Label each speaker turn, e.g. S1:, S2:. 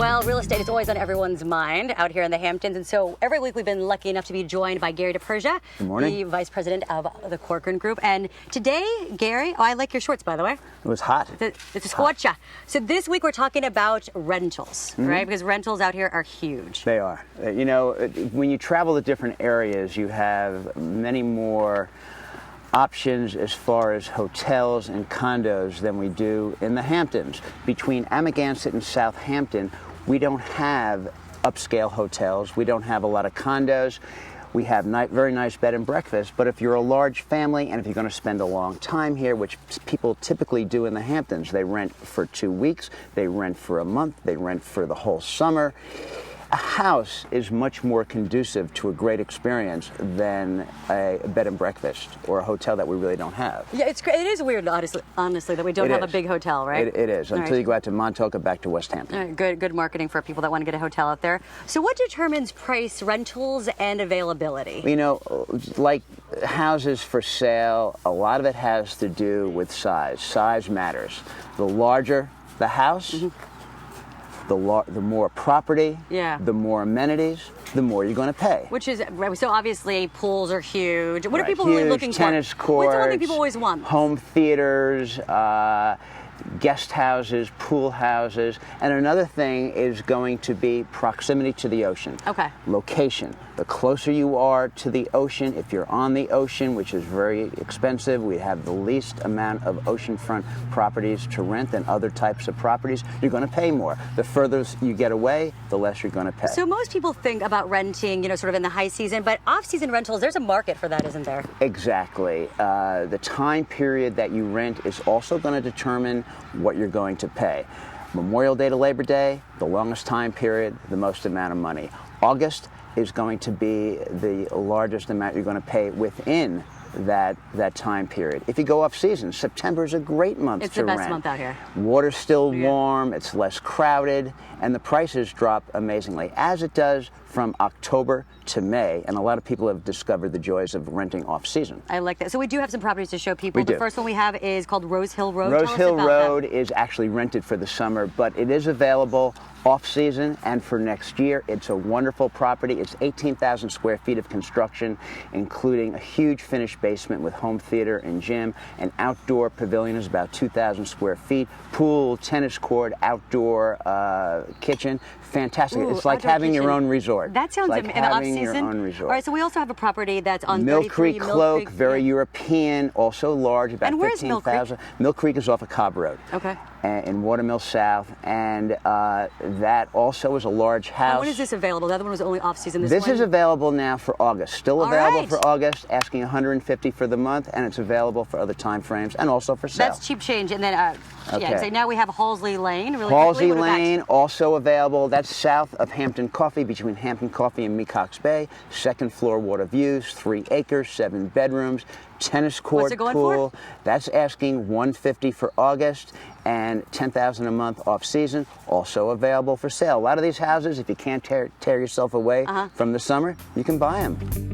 S1: Well, real estate is always on everyone's mind out here in the Hamptons, and so every week we've been lucky enough to be joined by Gary DePersia,
S2: Good morning.
S1: the vice president of the Corcoran Group. And today, Gary, I like your shorts, by the way.
S2: It was hot.
S1: It's a squatcha. So this week we're talking about rentals, right? Because rentals out here are huge.
S2: They are. You know, when you travel to different areas, you have many more options as far as hotels and condos than we do in the Hamptons. Between Amagansett and Southampton, we don't have upscale hotels. We don't have a lot of condos. We have very nice bed and breakfast, but if you're a large family and if you're going to spend a long time here, which people typically do in the Hamptons, they rent for 2 weeks, they rent for a month, they rent for the whole summer. A house is much more conducive to a great experience than a bed and breakfast or a hotel that we really don't have.
S1: Yeah, it is weird, honestly, that we don't have a big hotel, right?
S2: It is, until you go out to Montauk or back to West Hampton.
S1: All right, good marketing for people that want to get a hotel out there. So what determines price, rentals, and availability?
S2: You know, like houses for sale, a lot of it has to do with size. Size matters. The larger the house, the more property, the more amenities, the more you're going to pay.
S1: Which is, so obviously pools are huge. What are people
S2: huge,
S1: really looking
S2: tennis
S1: for?
S2: courts,
S1: What's the one thing people always want?
S2: Home theaters, guest houses, pool houses, and another thing is going to be proximity to the ocean.
S1: Okay.
S2: Location. The closer you are to the ocean, if you're on the ocean, which is very expensive, we have the least amount of oceanfront properties to rent than other types of properties, you're going to pay more. The further you get away, the less you're going to pay.
S1: So most people think about renting, you know, sort of in the high season, but off-season rentals, there's a market for that, isn't there?
S2: Exactly. The time period that you rent is also going to determine what you're going to pay. Memorial Day to Labor Day, the longest time period, the most amount of money. August is going to be the largest amount you're going to pay within that time period. If you go off season, September is a great month to rent.
S1: It's the best month out here.
S2: Water's still warm, it's less crowded, and the prices drop amazingly, as it does from October to May, and a lot of people have discovered the joys of renting off season.
S1: I like that. So we do have some properties to show people. The first one we have is called Rose Hill Road.
S2: Rose Hill Road is actually rented for the summer, but it is available off season and for next year. It's a wonderful property. It's 18,000 square feet of construction, including a huge finished basement with home theater and gym. An outdoor pavilion is about 2,000 square feet. Pool, tennis court, outdoor kitchen. Fantastic.
S1: Ooh,
S2: it's like having your own resort.
S1: That sounds
S2: like
S1: amazing.
S2: having your own resort.
S1: All right, so we also have a property that's on
S2: Mill
S1: 33
S2: Creek Cloak, very European, also large, about 15,000. Mill Creek is off of Cobb Road.
S1: Okay.
S2: In Watermill South, and that also is a large house.
S1: And when is this available? The other one was only off season.
S2: This is available now for August. Still available for August, asking $150 for the month, and it's available for other time frames and also for sale.
S1: That's cheap change. And then, so now we have Halsey Lane. Really
S2: Halsey Lane, also available. That's south of Hampton Coffee, between Hampton Coffee and Mecox Bay. Second floor water views, 3 acres, 7 bedrooms, tennis court,
S1: What's it going
S2: pool.
S1: For?
S2: That's asking $150 for August and $10,000 a month off season. Also available for sale. A lot of these houses, if you can't tear yourself away from the summer, you can buy them.